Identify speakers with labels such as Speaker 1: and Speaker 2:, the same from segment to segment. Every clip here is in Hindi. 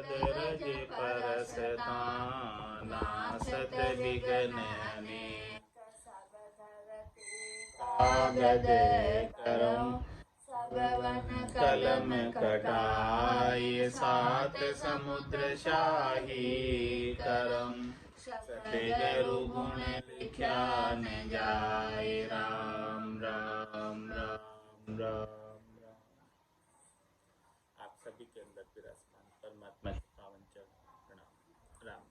Speaker 1: सद रज परसता नासत विघ्न अनेक कागद करम सगवन कलम कटाय सात समुद्र शाही करम सतगरु गुण लिख्या न जाय राम राम राम राम राम। आप सभी के अंदर विराजमान परमात्मा के पावन चरण प्रणाम। राम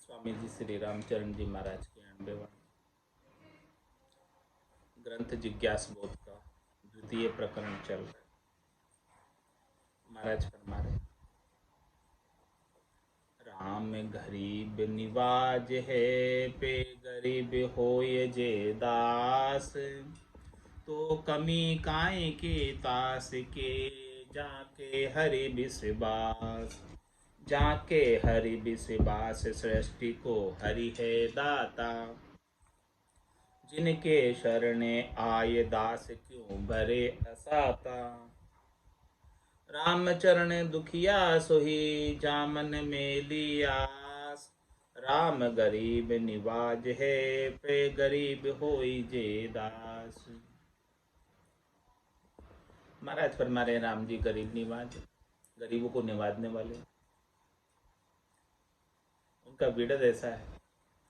Speaker 1: स्वामी जी श्री रामचरण जी महाराज के 98वां ग्रंथ जिज्ञास बोध का द्वितीय प्रकरण चल रहा है। महाराज फरमा रहे राम गरीब निवाज है पे गरीब होय जे दास तो कमी काय के तास के जाके हरि विश्वास जाके हरि विश्वास सृष्टि को हरि है दाता जिनके शरणे आय दास क्यों भरे असाता राम चरण दुखिया सोही जामन में लियास राम गरीब निवाज है पे गरीब होई जे दास। महाराज फरमा रहे राम जी गरीब निवाज, गरीबों को निवाजने वाले। उनका विड़द ऐसा है,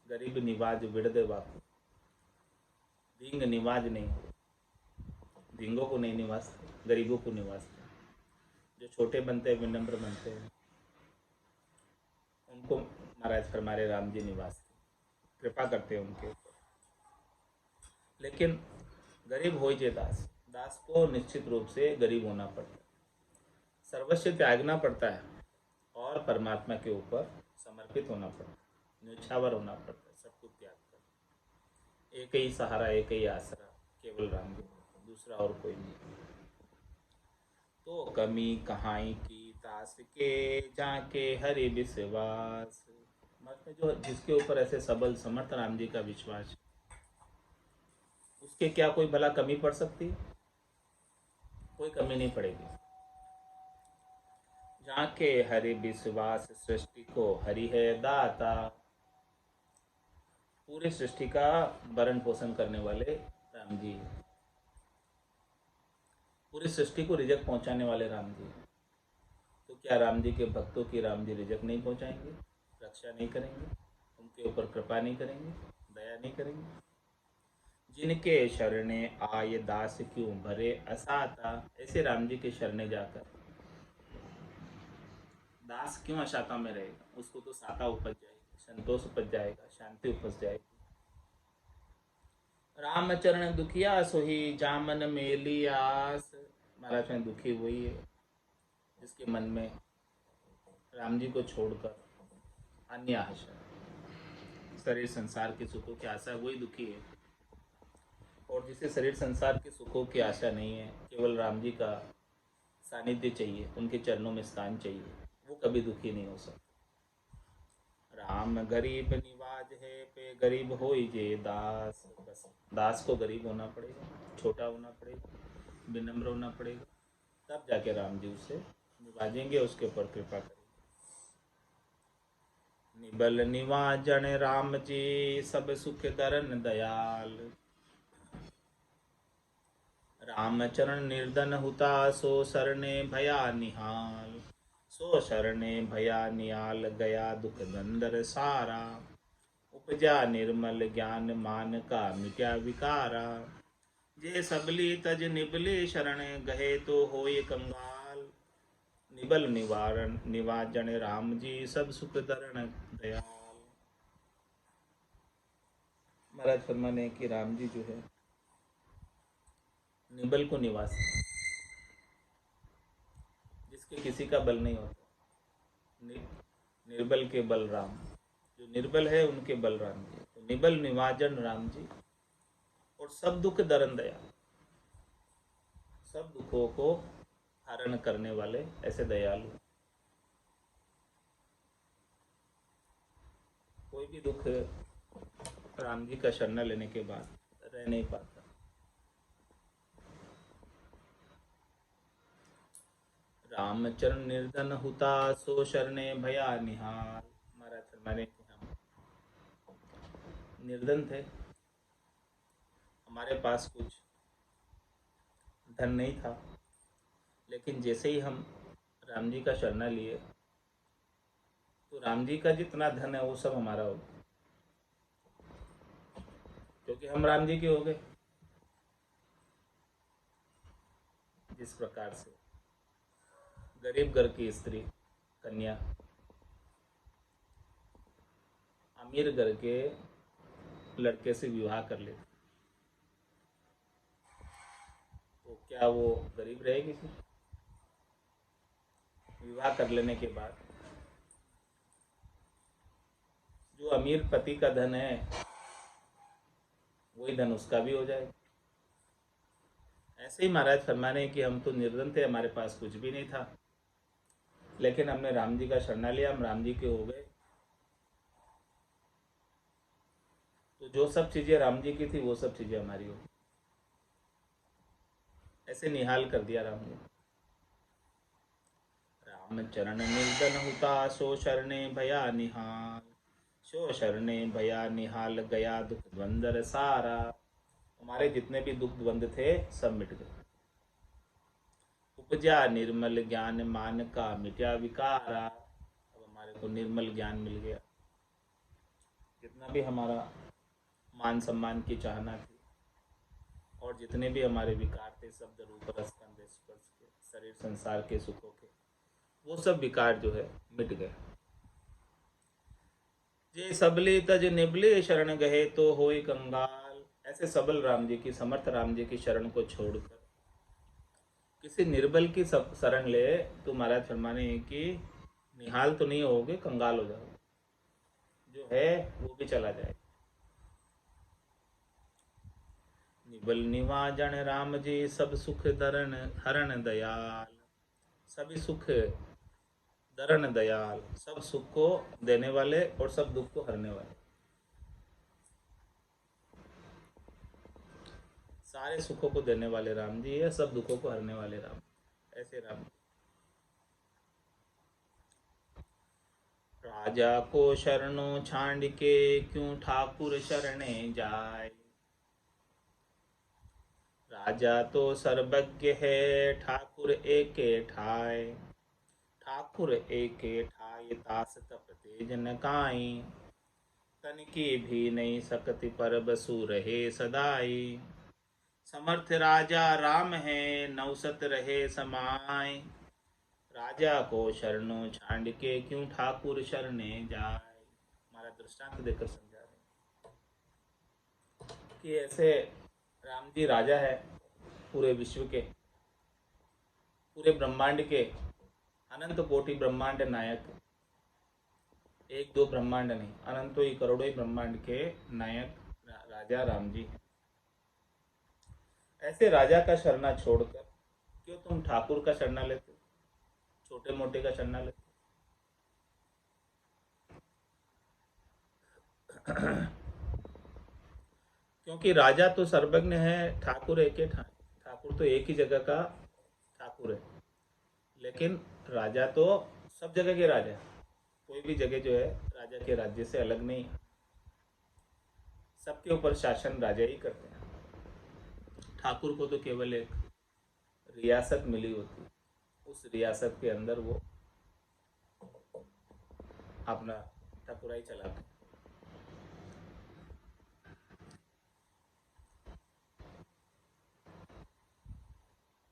Speaker 1: गरीब निवाज विड़द बापू, धींग निवाज नहीं, धींगों को नहीं निवाजते, गरीबों को निवाजते। जो छोटे बनते हैं, विनम्र बनते हैं, उनको महाराज फरमा रहे राम जी निवाजते, कृपा करते हैं उनके ऊपर। लेकिन गरीब हो जे दास, दास को निश्चित रूप से गरीब होना पड़ता है, सर्वस्व त्यागना पड़ता है और परमात्मा के ऊपर समर्पित होना पड़ता है, न्यौछावर होना पड़ता है, सब कुछ त्याग कर। एक ही सहारा, एक ही आसरा, केवल राम जी, दूसरा और कोई नहीं। तो कमी कहाई की तास के जाके हरि विश्वास, मतलब जो जिसके ऊपर ऐसे सबल समर्थ राम जी का विश्वास, उसके क्या कोई भला कमी पड़ सकती है? कोई कमी नहीं पड़ेगी। जाके हरि विश्वास सृष्टि को हरि है दाता, पूरी सृष्टि का भरण पोषण करने वाले राम जी, पूरी सृष्टि को रिजक पहुंचाने वाले राम जी। तो क्या राम जी के भक्तों की राम जी रिजक नहीं पहुंचाएंगे, रक्षा नहीं करेंगे, उनके ऊपर कृपा नहीं करेंगे, दया नहीं करेंगे? जिनके शरणे आय दास क्यों भरे असाता, ऐसे राम जी के शरणे जाकर दास क्यों अशाता में रहेगा? उसको तो साता उपज जाएगी, संतोष उपज जाएगा, शांति उपज जाएगी। रामचरण दुखिया सोही जामन मेली आस, महाराज में दुखी वही है जिसके मन में राम जी को छोड़कर अन्य आशा, शरीर संसार के सुखों की आशा, वही दुखी है। और जिसे शरीर संसार के सुखों की आशा नहीं है, केवल राम जी का सानिध्य चाहिए, उनके चरणों में स्थान चाहिए, वो कभी दुखी नहीं हो सकता। राम गरीब निवाज है पे गरीब होई जे दास, बस दास को गरीब होना पड़ेगा, छोटा होना पड़ेगा, विनम्र होना पड़ेगा, तब जाके राम जी उसे निवाजेंगे, उसके ऊपर कृपा करेंगे। निबल निवाजन राम जी सब सुख दरन दयाल, रामचरण निर्धन हुता सो सरने भया निहाल, सो शरणे भया निहाल गया दुख दंदर सारा, उपजा निर्मल ज्ञान मान का मिट्या विकारा, जे सबली तज निबले शरण गहे तो होय कंगाल, निबल निवारण निवाजन राम जी सब सुख दरण दयाल। महाराज फरमाने कि राम जी जो है निबल को निवास, जिसके किसी का बल नहीं होता, निर्बल के बल राम, जो निर्बल है उनके बल राम जी, तो निबल निवाजन राम जी, और सब दुख दरन दया, सब दुखों को हरण करने वाले ऐसे दयालु। कोई भी दुख राम जी का शरण लेने के बाद रह नहीं पाता। रामचरण निर्धन हुता सो शरणे भया निहाल। महाराज फरमाने कि हम निर्धन थे, हमारे पास कुछ धन नहीं था, लेकिन जैसे ही हम राम जी का शरणा लिए तो राम जी का जितना धन है वो सब हमारा हो गया, क्योंकि हम राम जी के हो गए। जिस प्रकार से गरीब घर की स्त्री कन्या अमीर घर के लड़के से विवाह कर लेती, तो क्या वो गरीब रहेगी फिर? विवाह कर लेने के बाद जो अमीर पति का धन है वही धन उसका भी हो जाएगा। ऐसे ही महाराज फरमाने हैं कि हम तो निर्धन थे, हमारे पास कुछ भी नहीं था, लेकिन हमने राम जी का शरणा लिया, हम राम जी के हो गए। तो जो सब चीज़ें राम जी की थी वो सब चीज़ें हमारी हो गई। ऐसे निहाल कर दिया राम ने। राम चरण निर्धन हुता सो शरणे भया निहाल, सो शरणे भया निहाल गया दुख द्वंद्व सारा। हमारे जितने भी दुख द्वंद्व थे सब मिट गए। उपजा निर्मल ज्ञान मान का मिट्या विकारा। अब हमारे को निर्मल ज्ञान मिल गया। जितना भी हमारा मान सम्मान की चाहना थी और जितने भी हमारे विकार थे, शब्द रूप रस गंध स्पर्श के, शरीर संसार के सुखों के, वो सब विकार जो है मिट गए। जे सबली तज निबली शरण गए तो होई कंगाल। ऐसे सबल राम जी की, समर्थ राम जी की शरण को छोड़कर किसी निर्बल की शरण ले तो महाराज फरमाने हैं कि निहाल तो नहीं होगे, कंगाल हो जाओगे, जो है वो भी चला जाएगा। निबल निवाजन राम जी सब सुख दरण हरण दयाल। सभी सुख दरण दयाल, सब सुख को देने वाले और सब दुख को हरने वाले। सारे सुखों को देने वाले राम जी है, सब दुखों को हरने वाले राम। ऐसे राम। राजा को शरणों छांड के क्यों ठाकुर शरणे जाए। राजा तो सर्वज्ञ है ठाकुर एके ठाय। ठाकुर एके ठाय तास तप तेज न काई। तन की भी नहीं सकति पर बसु रहे सदाई। समर्थ राजा राम है नौसत रहे समाय। राजा को शरणों छांड के क्यों ठाकुर शरणे जाए। हमारा दृष्टांत देकर समझा रहे कि ऐसे राम जी राजा है पूरे विश्व के, पूरे ब्रह्मांड के, अनंत कोटि ब्रह्मांड नायक। एक दो ब्रह्मांड नहीं, अनंतों ही करोड़ों ही ब्रह्मांड के नायक राजा राम जी हैं। ऐसे राजा का शरणा छोड़कर क्यों तुम ठाकुर का शरणा लेते हो, छोटे मोटे का शरणा लेते हो? क्योंकि राजा तो सर्वज्ञ है, ठाकुर एक ही ठाकुर तो एक ही जगह का ठाकुर है, लेकिन राजा तो सब जगह के राजा है। कोई भी जगह जो है राजा के राज्य से अलग नहीं है। सबके ऊपर शासन राजा ही करते हैं। ठाकुर को तो केवल एक रियासत मिली होती है, उस रियासत के अंदर वो अपना ठाकुराई चलाते हैं।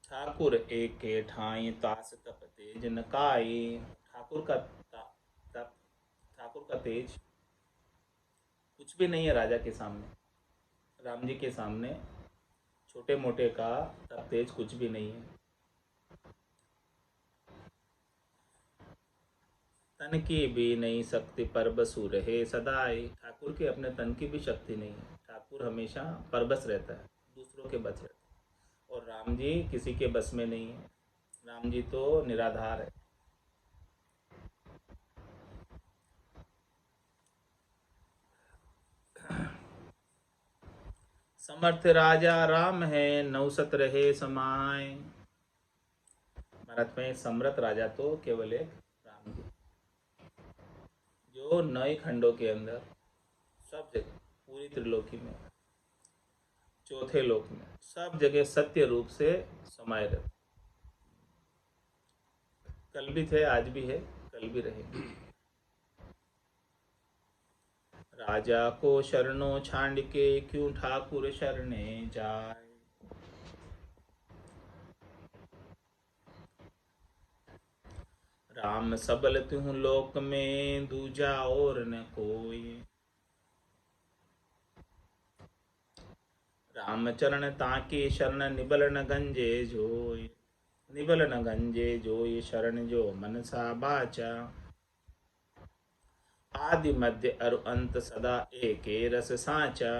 Speaker 1: ठाकुर एक के ठाई तास तप तेज न काई। ठाकुर का तप, ठाकुर का तेज कुछ भी नहीं है राजा के सामने। राम जी के सामने छोटे मोटे का तप तेज कुछ भी नहीं है। तन की भी नहीं शक्ति पर बसु रहे सदाई। ठाकुर के अपने तन की भी शक्ति नहीं है, ठाकुर हमेशा परबस रहता है, दूसरों के बस रहता है। और राम जी किसी के बस में नहीं है, राम जी तो निराधार है। समर्थ राजा राम है नौसत रहे समाय। भारत में सम्राट राजा तो केवल एक राम जी, जो 9 खंडों के अंदर सब जगह पूरी त्रिलोकी में, चौथे लोक में सब जगह सत्य रूप से समाये रहते। कल भी थे, आज भी है, कल भी रहेंगे। राजा को शरणों छांड के क्यों ठाकुर शरणे जाए। राम सबल त्यों लोक में दूजा और न कोई। राम चरण ताके शरण निबल न गंजे जोय। निबल न गंजे जोय शरण जो मनसा बाचा। आदि मध्य अरु अंत सदा एके रस साचा।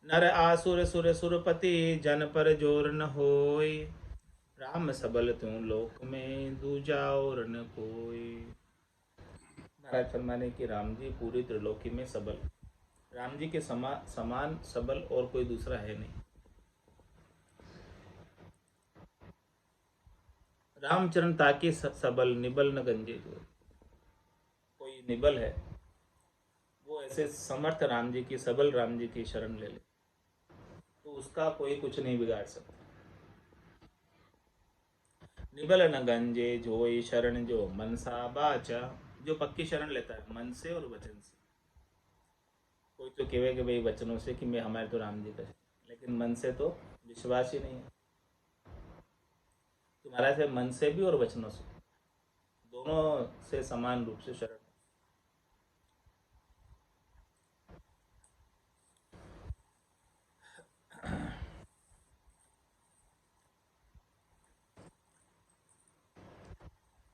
Speaker 1: नर आसुर सुर सुरपति जन पर जोर न होय। राम सबल त्यों लोक में दूजा और न कोई। महाराज फरमाने कि राम जी पूरी त्रिलोकी में सबल, राम जी के समान सबल और कोई दूसरा है नहीं। रामचरण ताकि सबल निबल न गंजे जो। कोई निबल है वो ऐसे समर्थ राम जी की, सबल राम जी की शरण ले ले तो उसका कोई कुछ नहीं बिगाड़ सकता। निबल न गंजे जोई शरण जो मनसा बाचा। जो पक्की शरण लेता है मन से और वचन से। कोई तो कहे कि भाई वचनों से कि मैं हमारे तो राम जी का, लेकिन मन से तो विश्वास ही नहीं है। तुम्हारा से मन से भी और वचनों से, दोनों से समान रूप से शरण।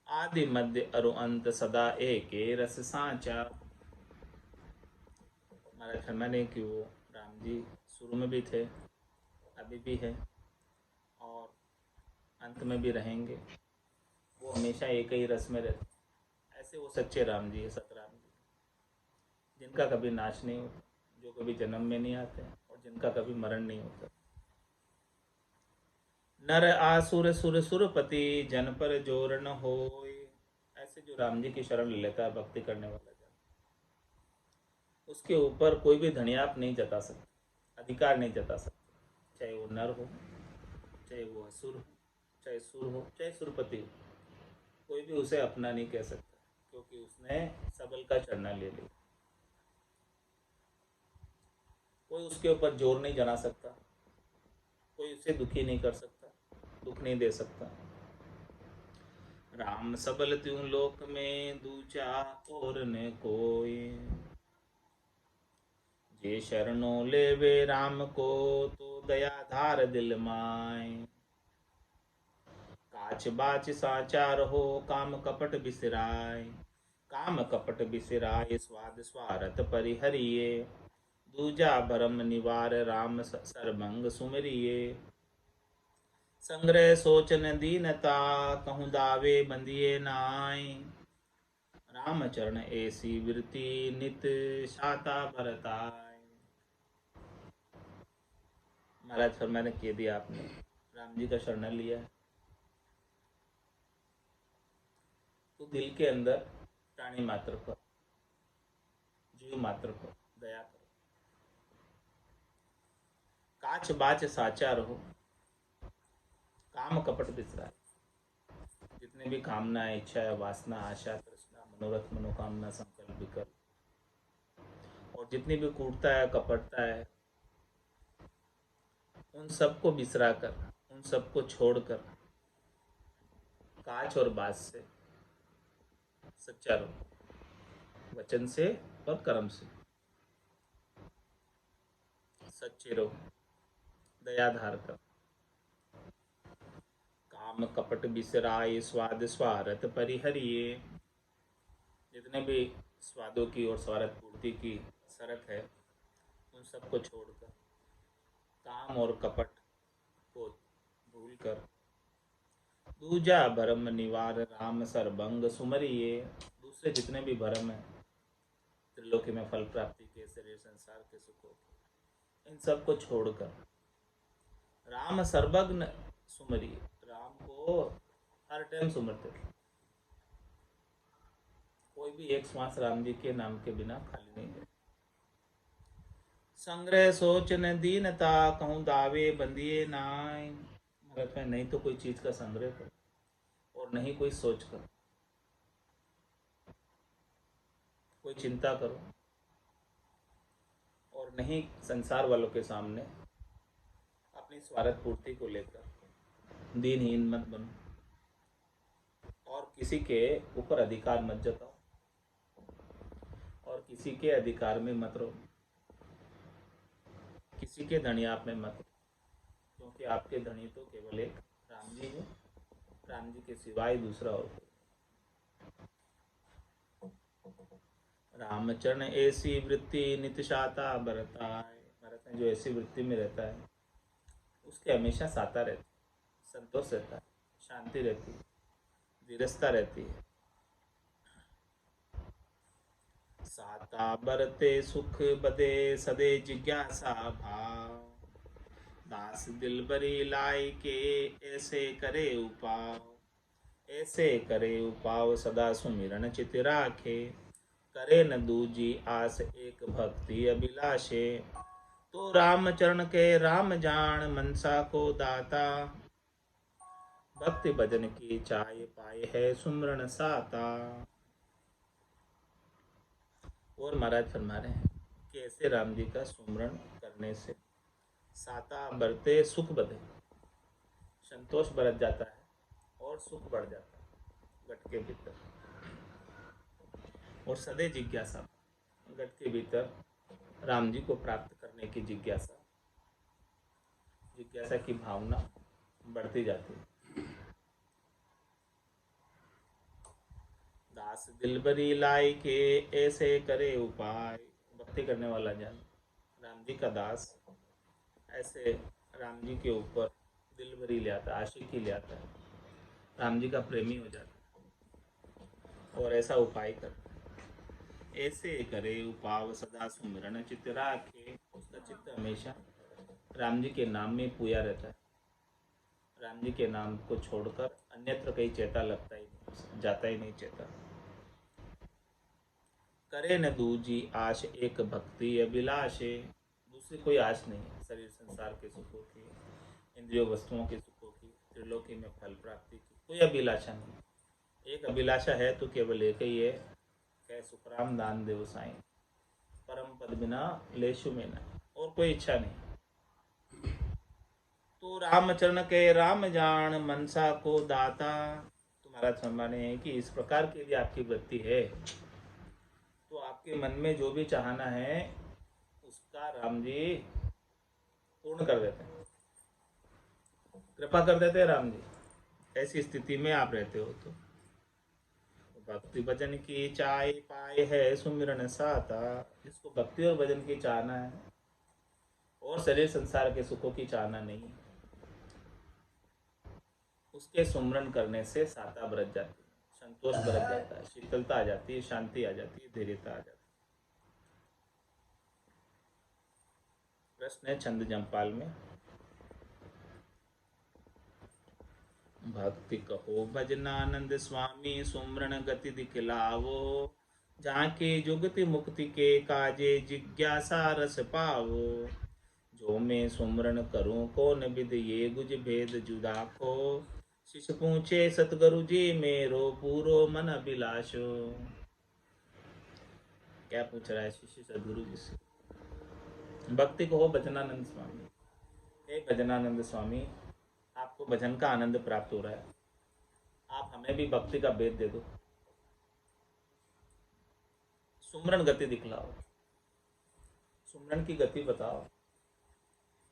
Speaker 1: आदि मध्य अरु अंत सदा एके रस सांचा। महाराज फरमाने कि वो राम जी शुरू में भी थे, अभी भी है और अंत में भी रहेंगे। वो हमेशा एक ही रस में रहते। ऐसे वो सच्चे राम जी है, सतराम जी, जिनका कभी नाश नहीं होता, जो कभी जन्म में नहीं आते और जिनका कभी मरण नहीं होता। नर आसुर सुर सुरपति जन पर जोर न होय। ऐसे जो राम जी की शरण लेता है, भक्ति करने वाला जन, उसके ऊपर कोई भी धनियाप नहीं जता सकता, अधिकार नहीं जता सकता। चाहे वो नर हो, चाहे वो असुर हो, चाहे सुर हो, चाहे सुरपति हो, कोई भी उसे अपना नहीं कह सकता, क्योंकि उसने सबल का चरणा ले लिया। कोई उसके ऊपर जोर नहीं जना सकता, कोई उसे दुखी नहीं कर सकता, दुख नहीं दे सकता। राम सबल त्यों लोक में दूजा और न कोई। जे शरणों लेवे राम को तो दया धार दिल माय। काच बाच साचार हो काम कपट बिसराय। काम कपट बिसराय स्वाद स्वारथ परिहरिये। दूजा भरम निवार राम सरभंग सुमरिये। संग्रह सोचन दीनता कहूँ दावे बंदिये नाय। राम चरण ऐसी वृत्ति नित शाता भरताय। महाराज फरमाने के दिया आपने राम जी का शरण लिया तो दिल के अंदर प्राणी मात्र पर, जीव मात्र पर दया करो। काच बाच साचा रहो, काम कपट बिसराए। जितने भी कामना, इच्छा, वासना, आशा, तृष्णा, मनोरथ, मनोकामना, संकल्प, विकल्प और जितनी भी कूटता है, कपटता है, उन सबको बिसरा कर, उन सबको छोड़कर काच और बाज से सच्चा रहो, वचन से और कर्म से सच्चे रहो, दया धार कर। काम कपट बिसराए स्वाद स्वारथ परिहरिये। जितने भी स्वादों की और स्वार्थ पूर्ति की शरत है, उन सबको छोड़कर काम और कपट को भूलकर दूजा भरम निवार राम सरभंग सुमरिये। दूसरे जितने भी भरम है, त्रिलोकी में फल प्राप्ति के, शरीर संसार के सुखों के, इन सबको छोड़कर राम सर्वज्ञ सुमरिये। राम को हर टाइम सुमरते थे। कोई भी एक श्वास राम जी के नाम के बिना खाली नहीं गए। संग्रह सोचन दीनता कहूँ दावे बंदिए नाय। भारत में नहीं तो कोई चीज का संग्रह करो और नहीं कोई सोच करो, कोई चिंता करो और नहीं संसार वालों के सामने अपनी स्वार्थ पूर्ति को लेकर दीनहीन मत बनो और किसी के ऊपर अधिकार मत जताओ और किसी के अधिकार में मत रहो, किसी के धनी आप में मत, क्योंकि आपके धनी तो केवल एक राम जी है। राम जी के सिवाय दूसरा और कोई। रामचरण ऐसी वृत्ति नित्य साता बरता है। भरत में जो ऐसी वृत्ति में रहता है उसके हमेशा साता रहता है, संतोष रहता है, शांति रहती है, धीरजता रहती है। साता बरते सुख बदे सदे जिज्ञासा भाव। दास दिल बरी लाई के ऐसे करे उपाव। ऐसे करे उपाव सदा सुमिरन चित राखे। करे न दूजी आस एक भक्ति अभिलाषे। तो रामचरण के राम जान मनसा को दाता। भक्ति भजन की चाय पाए है सुमरण साता। और महाराज फरमा रहे हैं कि ऐसे राम जी का सुमरण करने से साता बरते सुख बधे, संतोष बरत जाता है और सुख बढ़ जाता है गट के भीतर। और सदै जिज्ञासा, गट के भीतर राम जी को प्राप्त करने की जिज्ञासा, जिज्ञासा की भावना बढ़ती जाती है। दास दिलबरी लाई के ऐसे करे उपाय। भक्ति करने वाला जन राम जी का दास ऐसे राम जी के ऊपर दिलबरी ले आता है, आशिकी ले आता है, राम जी का प्रेमी हो जाता है और ऐसा उपाय करता है। ऐसे करे उपाव सदा सुमिरन चित्त राखे। उसका चित्त हमेशा राम जी के नाम में पूया रहता है। राम जी के नाम को छोड़कर अन्यत्र कहीं चेता लगता ही नहीं, जाता ही नहीं चेता। करे न दूजी आश एक भक्ति अभिलाषे। दूसरी कोई आश नहीं है शरीर संसार के सुखों की, इंद्रियों वस्तुओं के सुखों की, त्रिलोकी में फल प्राप्ति की कोई अभिलाषा नहीं। एक अभिलाषा है तो केवल एक ही है, कह सुखराम दान देव साईं, परम पद बिना लेशु में न, और कोई इच्छा नहीं। तो रामचरण के राम जान मनसा को दाता। तुम्हारा सम्माने है कि इस प्रकार की यदि आपकी वृत्ति है तो आपके मन में जो भी चाहना है उसका राम जी पूर्ण कर देते हैं, कृपा कर देते हैं राम जी। ऐसी स्थिति में आप रहते हो तो भक्ति भजन की चाय पाए है सुमिरन साता। जिसको भक्ति और भजन की चाहना है और शरीर संसार के सुखों की चाहना नहीं, उसके सुमरन करने से साता बरत जाती है, संतोष बरत जाता है, शीतलता आ जाती है, शांति आ जाती है, धैर्यता आ जाती है। प्रश्न है छंद जमपाल में। भक्ति कहो भजनानंद स्वामी सुमरण गति दिखलावो। जाके जुगति मुक्ति के काजे जिज्ञासा रस पावो। जो मैं सुमरण करूं कौन विद ये गुज भेद जुदा को। शिष्य पूछे सतगुरु जी मेरो पूरो मन अभिलाषो। क्या पूछ रहा है शिष्य सदगुरु जी से? भक्ति कहो भजनानंद स्वामी। हे भजनानंद स्वामी, आपको भजन का आनंद प्राप्त हो रहा है, आप हमें भी भक्ति का भेद दे दो, सुमरन गति दिखलाओ, सुमरन की गति बताओ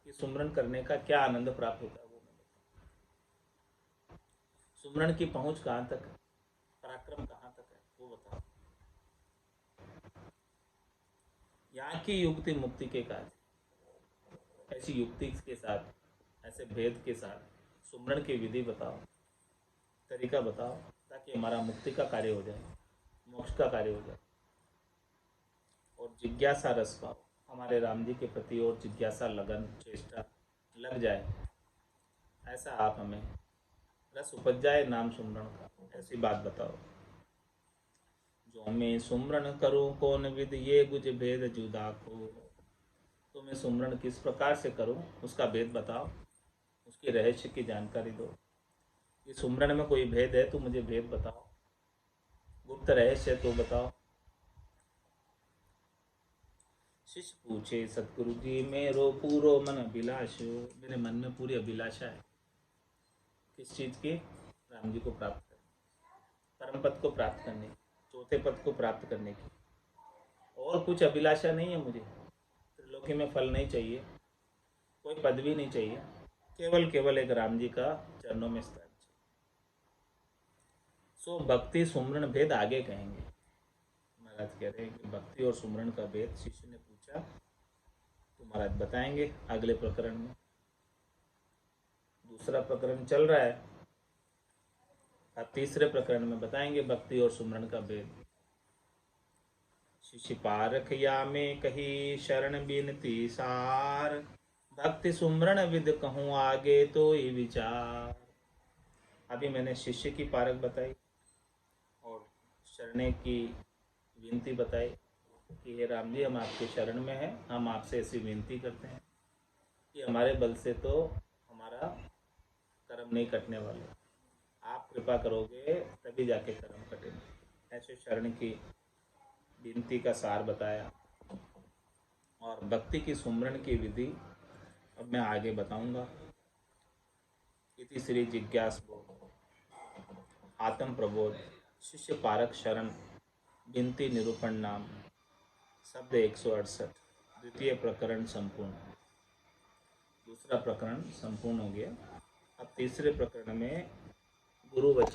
Speaker 1: कि सुमरन करने का क्या आनंद प्राप्त होता है वो मैं बताओ। सुमरन की पहुंच कहाँ तक है, पराक्रम कहाँ तक है वो बताओ। यहाँ की युक्ति मुक्ति के कार्य, ऐसी युक्ति के साथ, ऐसे भेद के साथ सुमरन की विधि बताओ, तरीका बताओ, ताकि हमारा मुक्ति का कार्य हो जाए, मोक्ष का कार्य हो जाए और जिज्ञासा रस पाओ, हमारे राम जी के प्रति और जिज्ञासा लगन चेष्टा लग जाए, ऐसा आप हमें रस उपज जाए नाम सुमरण का, ऐसी बात बताओ। जो मैं सुमरण करूं कौन विद ये गुज भेद जुदा को। तो मैं सुमरण किस प्रकार से करूं उसका भेद बताओ, उसके रहस्य की जानकारी दो। ये सुमरण में कोई भेद है तो मुझे भेद बताओ, गुप्त रहस्य तो बताओ। शिष्य पूछे सतगुरु जी मेरो पूरो मन अभिलाषो। मेरे मन में पूरी अभिलाषा है, किस चीज़ की? राम जी को प्राप्त करने, परम पद को प्राप्त करने, चौथे पद को प्राप्त करने की। और कुछ अभिलाषा नहीं है मुझे, त्रिलोकी में फल नहीं चाहिए, कोई पद भी नहीं चाहिए, केवल केवल एक राम जी का चरणों में स्थान चाहिए। सो भक्ति सुमरण भेद आगे कहेंगे। महाराज कह रहे हैं कि भक्ति और सुमरण का भेद शिष्य ने पूछा तो महाराज बताएंगे अगले प्रकरण में। दूसरा प्रकरण चल रहा है, अब तीसरे प्रकरण में बताएंगे भक्ति और सुमरण का भेद। शिष्य पारख या में कही शरण बिनती सार। भक्ति सुमरण विद कहूँ आगे तो ही विचार। अभी मैंने शिष्य की पारख बताई और शरणे की विनती बताई कि हे राम जी हम आपके शरण में हैं, हम आपसे ऐसी विनती करते हैं कि हमारे बल से तो हमारा कर्म नहीं कटने वाले, आप कृपा करोगे तभी जाके कर्म कटेंगे। ऐसे शरण की विनती का सार बताया और भक्ति की सुमरण की विधि अब मैं आगे बताऊंगा। इति श्री जिज्ञासु आत्म प्रबोध शिष्य पारक शरण विनती निरूपण नाम शब्द 168 द्वितीय प्रकरण संपूर्ण। दूसरा प्रकरण संपूर्ण हो गया। अब तीसरे प्रकरण में गुरु वचन